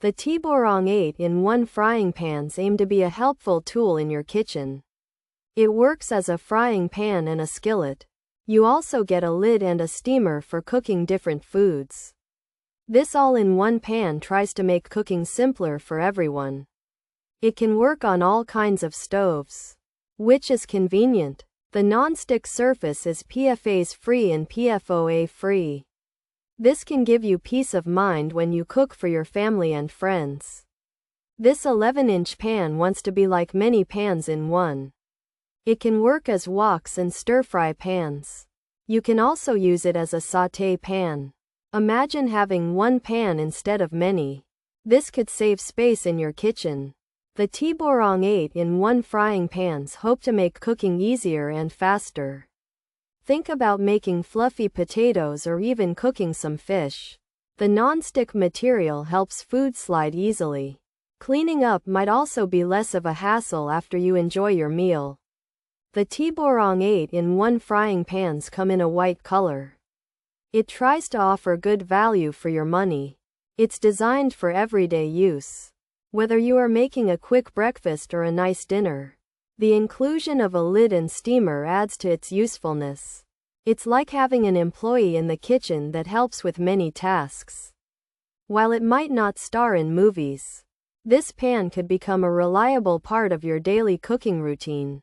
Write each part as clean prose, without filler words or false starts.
The Tiborang 8-in-1 frying pans aim to be a helpful tool in your kitchen. It works as a frying pan and a skillet. You also get a lid and a steamer for cooking different foods. This all-in-one pan tries to make cooking simpler for everyone. It can work on all kinds of stoves, which is convenient. The non-stick surface is PFAS-free and PFOA-free. This can give you peace of mind when you cook for your family and friends. This 11-inch pan wants to be like many pans in one. It can work as woks and stir-fry pans. You can also use it as a saute pan. Imagine having one pan instead of many. This could save space in your kitchen. The Tiborang 8-in-1 frying pans hope to make cooking easier and faster. Think about making fluffy potatoes or even cooking some fish. The non-stick material helps food slide easily. Cleaning up might also be less of a hassle after you enjoy your meal. The Tiborang 8-in-1 frying pans come in a white color. It tries to offer good value for your money. It's designed for everyday use. Whether you are making a quick breakfast or a nice dinner, the inclusion of a lid and steamer adds to its usefulness. It's like having an employee in the kitchen that helps with many tasks. While it might not star in movies, this pan could become a reliable part of your daily cooking routine.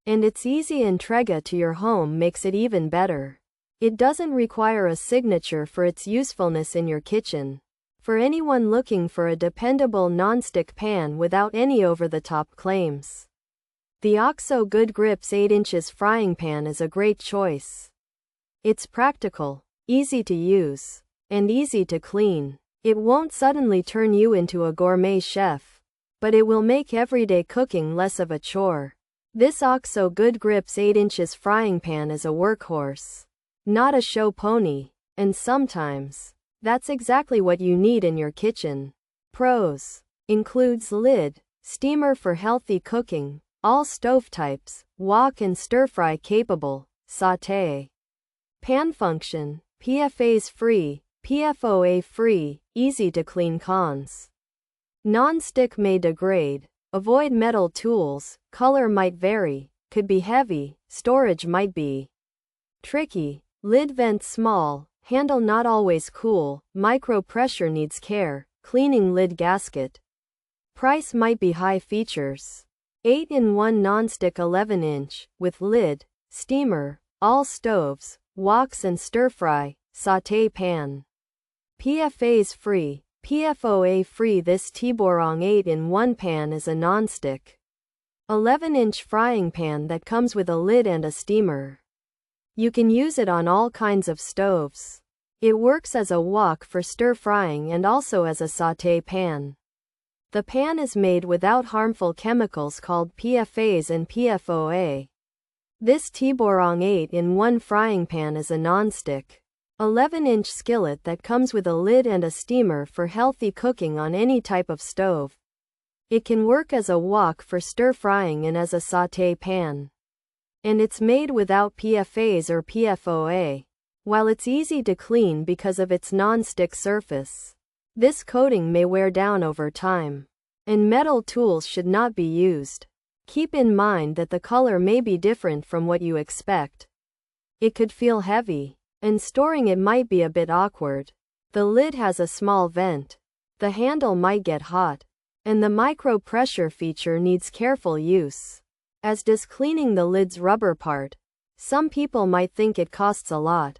And its easy entrega to your home makes it even better. It doesn't require a signature for its usefulness in your kitchen. For anyone looking for a dependable non-stick pan without any over-the-top claims, the OXO Good Grips 8 inches frying pan is a great choice. It's practical, easy to use, and easy to clean. It won't suddenly turn you into a gourmet chef, but it will make everyday cooking less of a chore. This OXO Good Grips 8 inches frying pan is a workhorse, not a show pony, and sometimes that's exactly what you need in your kitchen. Pros: includes lid, steamer for healthy cooking, all stove types, wok and stir-fry capable, saute. Pan function, PFAS-free, PFOA-free, easy to clean. Cons: non-stick may degrade, avoid metal tools, color might vary, could be heavy, storage might be tricky, lid vent small, handle not always cool, micro pressure needs care, cleaning lid gasket. Price might be high. Features: 8-in-1 non-stick 11-inch, with lid, steamer, all stoves, woks and stir-fry, saute pan. PFAS-free, PFOA-free. This Tiborang 8-in-1 pan is a non-stick 11-inch frying pan that comes with a lid and a steamer. You can use it on all kinds of stoves. It works as a wok for stir-frying and also as a saute pan. The pan is made without harmful chemicals called PFAS and PFOA. This Tiborang 8-in-1 frying pan is a non-stick 11-inch skillet that comes with a lid and a steamer for healthy cooking on any type of stove. It can work as a wok for stir-frying and as a saute pan. And it's made without PFAS or PFOA. While it's easy to clean because of its non-stick surface, this coating may wear down over time, and metal tools should not be used. Keep in mind that the color may be different from what you expect. It could feel heavy, and storing it might be a bit awkward. The lid has a small vent. The handle might get hot, and the micro pressure feature needs careful use, as does cleaning the lid's rubber part. Some people might think it costs a lot,